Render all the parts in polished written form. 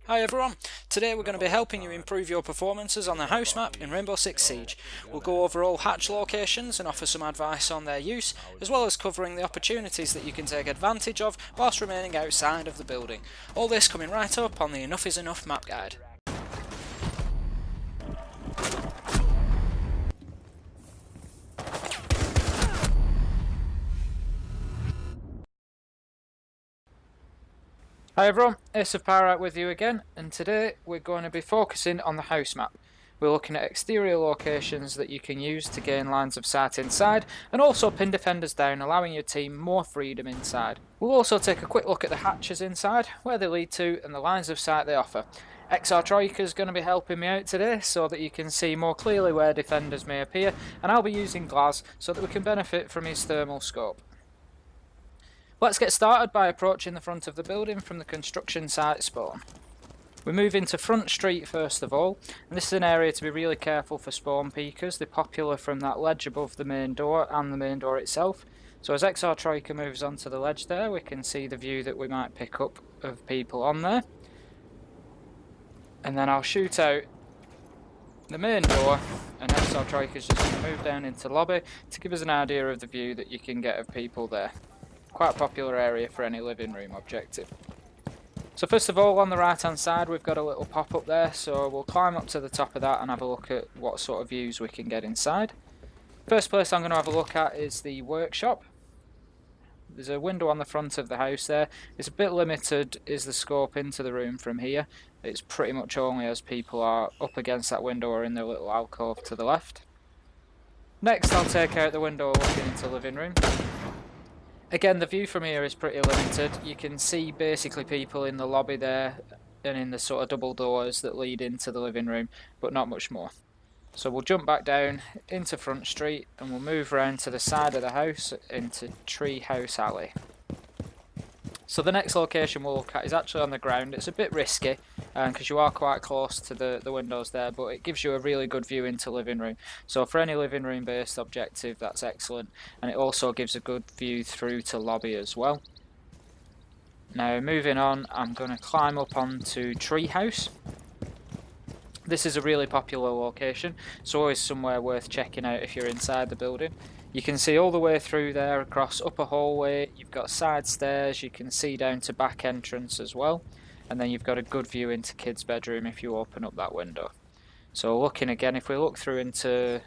Hi everyone, today we're going to be helping you improve your performances on the house map in Rainbow Six Siege. We'll go over all hatch locations and offer some advice on their use, as well as covering the opportunities that you can take advantage of whilst remaining outside of the building. All this coming right up on the Enough is Enough map guide. Hi everyone, Ace of Pyrite with you again, and today we're going to be focusing on the house map. We're looking at exterior locations that you can use to gain lines of sight inside, and also pin defenders down, allowing your team more freedom inside. We'll also take a quick look at the hatches inside, where they lead to, and the lines of sight they offer. XR Troika is going to be helping me out today so that you can see more clearly where defenders may appear, and I'll be using Glaz so that we can benefit from his thermal scope. Let's get started by approaching the front of the building from the construction site spawn. We move into Front Street first of all, and this is an area to be really careful for spawn peekers. They're popular from that ledge above the main door and the main door itself. So as XR Troika moves onto the ledge there, we can see the view that we might pick up of people on there. And then I'll shoot out the main door, and XR Troika is just going to move down into lobby to give us an idea of the view that you can get of people there. Quite a popular area for any living room objective. So first of all, on the right hand side we've got a little pop up there, so we'll climb up to the top of that and have a look at what sort of views we can get inside. First place I'm going to have a look at is the workshop. There's a window on the front of the house there. It's a bit limited is the scope into the room from here. It's pretty much only as people are up against that window or in their little alcove to the left. Next I'll take out the window looking into the living room. Again, the view from here is pretty limited. You can see basically people in the lobby there and in the sort of double doors that lead into the living room, but not much more. So we'll jump back down into Front Street and we'll move around to the side of the house into Tree House Alley. So the next location we'll look at is actually on the ground. It's a bit risky because you are quite close to the windows there, but it gives you a really good view into living room. So for any living room based objective, that's excellent, and it also gives a good view through to lobby as well. Now moving on, I'm going to climb up onto Treehouse. This is a really popular location. It's always somewhere worth checking out if you're inside the building. You can see all the way through there across upper hallway, you've got side stairs, you can see down to back entrance as well, and then you've got a good view into kids' bedroom if you open up that window. So looking again, if we look through into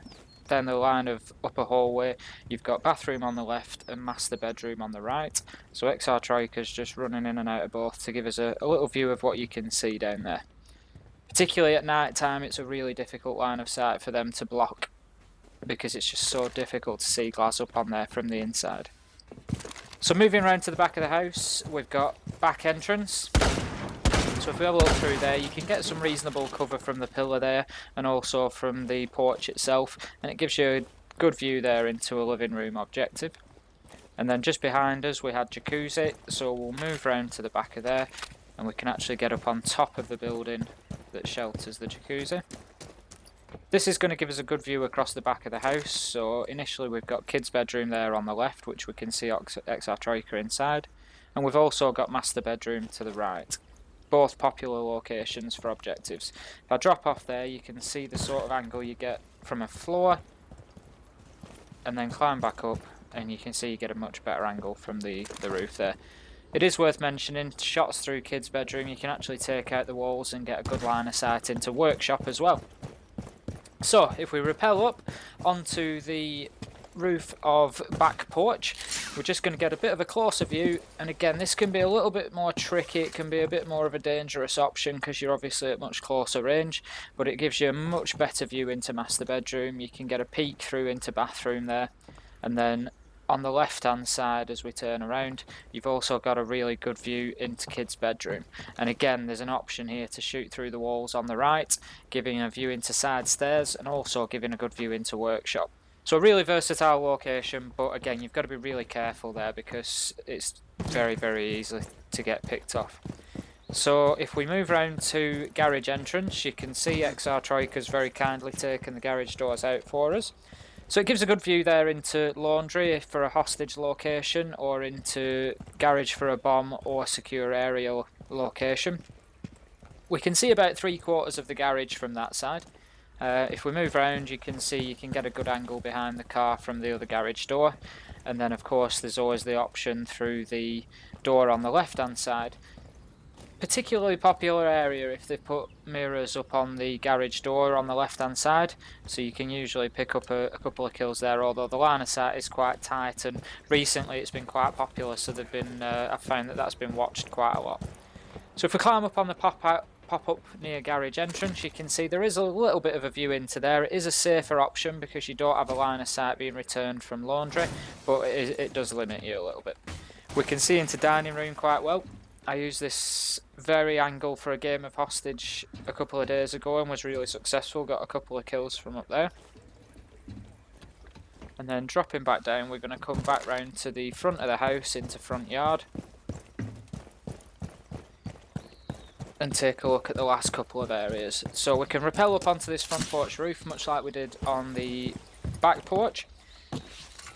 down the line of upper hallway, you've got bathroom on the left and master bedroom on the right. So XR Troika's just running in and out of both to give us a little view of what you can see down there. Particularly at night time, it's a really difficult line of sight for them to block, because it's just so difficult to see Glaz up on there from the inside. So moving around to the back of the house, we've got back entrance. So if we have a look through there, you can get some reasonable cover from the pillar there and also from the porch itself, and it gives you a good view there into a living room objective. And then just behind us we had jacuzzi, so we'll move around to the back of there and we can actually get up on top of the building that shelters the jacuzzi. This is going to give us a good view across the back of the house. So initially we've got kids' bedroom there on the left, which we can see XR Troika inside, and we've also got master bedroom to the right. Both popular locations for objectives. If I drop off there, you can see the sort of angle you get from a floor, and then climb back up, and you can see you get a much better angle from the roof there. It is worth mentioning, shots through kids' bedroom, you can actually take out the walls and get a good line of sight into workshop as well. So if we rappel up onto the roof of back porch, we're just going to get a bit of a closer view, and again this can be a little bit more tricky, it can be a bit more of a dangerous option because you're obviously at much closer range, but it gives you a much better view into master bedroom. You can get a peek through into bathroom there, and then on the left hand side as we turn around you've also got a really good view into kids' bedroom, and again there's an option here to shoot through the walls on the right, giving a view into side stairs and also giving a good view into workshop. So a really versatile location, but again you've got to be really careful there because it's very easy to get picked off. So if we move around to garage entrance, you can see XR Troika's very kindly taken the garage doors out for us. So it gives a good view there into laundry for a hostage location, or into garage for a bomb or secure area location. We can see about 3/4 of the garage from that side. If we move around, you can see you can get a good angle behind the car from the other garage door. And then of course there's always the option through the door on the left hand side. Particularly popular area if they put mirrors up on the garage door on the left hand side, so you can usually pick up a couple of kills there, although the line of sight is quite tight, and recently it's been quite popular, so they've been I've found that that's been watched quite a lot. So if we climb up on the pop-up near garage entrance, you can see there is a little bit of a view into there. It is a safer option because you don't have a line of sight being returned from laundry, but it does limit you a little bit. We can see into dining room quite well. I used this very angle for a game of hostage a couple of days ago and was really successful, got a couple of kills from up there. And then dropping back down, we're going to come back round to the front of the house into front yard and take a look at the last couple of areas. So we can rappel up onto this front porch roof much like we did on the back porch.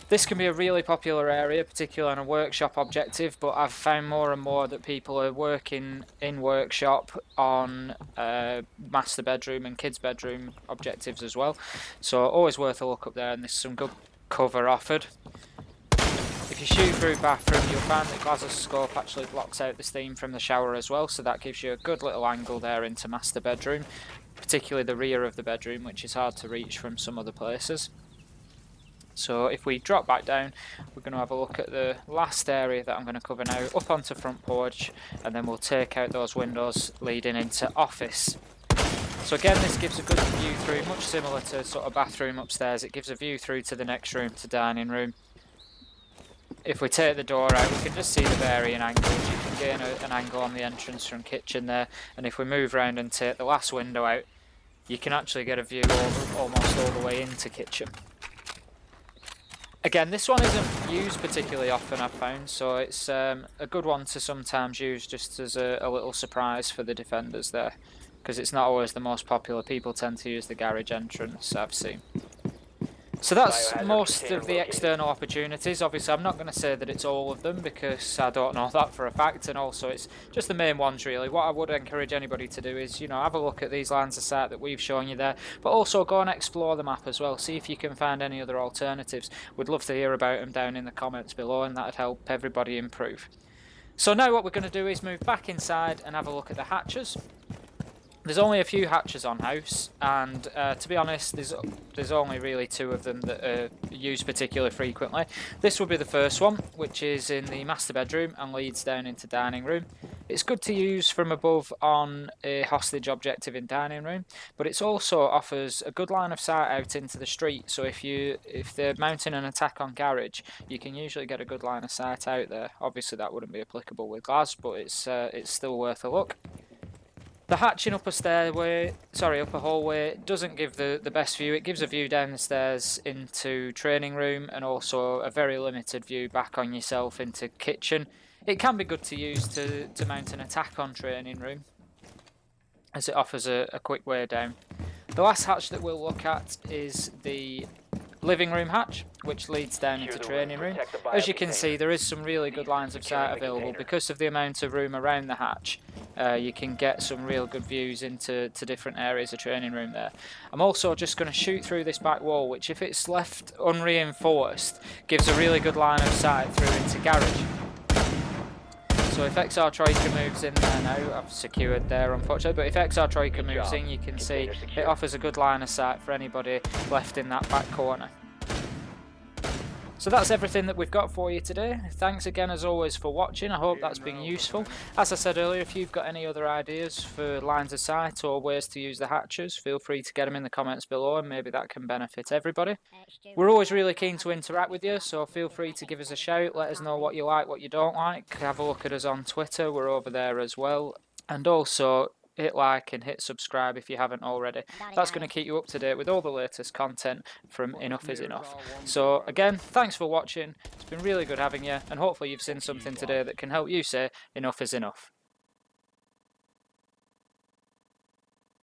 This can be a really popular area, particularly on a workshop objective, but I've found more and more that people are working in workshop on master bedroom and kids bedroom objectives as well. So always worth a look up there, and there's some good cover offered. If you shoot through bathroom, you'll find that Glaz's scope actually blocks out the steam from the shower as well, so that gives you a good little angle there into master bedroom, particularly the rear of the bedroom, which is hard to reach from some other places. So if we drop back down, we're going to have a look at the last area that I'm going to cover now, up onto front porch, and then we'll take out those windows leading into office. So again, this gives a good view through, much similar to sort of bathroom upstairs. It gives a view through to the next room, to dining room. If we take the door out, we can just see the varying angles. You can gain an angle on the entrance from kitchen there, and if we move around and take the last window out, you can actually get a view almost all the way into kitchen. Again, this one isn't used particularly often, I've found, so it's a good one to sometimes use just as a little surprise for the defenders there, because it's not always the most popular. People tend to use the garage entrance, I've seen. So that's most of the external opportunities. Obviously, I'm not going to say that it's all of them because I don't know that for a fact, and also it's just the main ones really. What I would encourage anybody to do is, have a look at these lines of sight that we've shown you there, but also go and explore the map as well. See if you can find any other alternatives. We'd love to hear about them down in the comments below, and that'd help everybody improve. So now what we're going to do is move back inside and have a look at the hatches. There's only a few hatches on house, and to be honest, there's only really 2 of them that are used particularly frequently. This will be the first one, which is in the master bedroom and leads down into dining room. It's good to use from above on a hostage objective in dining room, but it also offers a good line of sight out into the street. So if they're mounting an attack on garage, you can usually get a good line of sight out there. Obviously, that wouldn't be applicable with Glaz, but it's still worth a look. The hatching upper hallway doesn't give the best view. It gives a view down the stairs into training room and also a very limited view back on yourself into kitchen. It can be good to use to mount an attack on training room, as it offers a quick way down. The last hatch that we'll look at is the living room hatch, which leads down into training room. As you can see, there is some really good lines of sight available because of the amount of room around the hatch. You can get some real good views into different areas of training room there. I'm also just going to shoot through this back wall, which if it's left unreinforced, gives a really good line of sight through into garage. So if XR Troika moves in there now, I've secured there unfortunately, but if XR Troika moves in, you can see it offers a good line of sight for anybody left in that back corner. So that's everything that we've got for you today. Thanks again as always for watching. I hope that's been useful. As I said earlier, if you've got any other ideas for lines of sight or ways to use the hatches, feel free to get them in the comments below and maybe that can benefit everybody. We're always really keen to interact with you, so feel free to give us a shout. Let us know what you like, what you don't like. Have a look at us on Twitter, we're over there as well. And also, hit like and hit subscribe if you haven't already. That's going to keep you up to date with all the latest content from Enough Is Enough. So again, thanks for watching. It's been really good having you, and hopefully you've seen something today that can help you say enough is enough.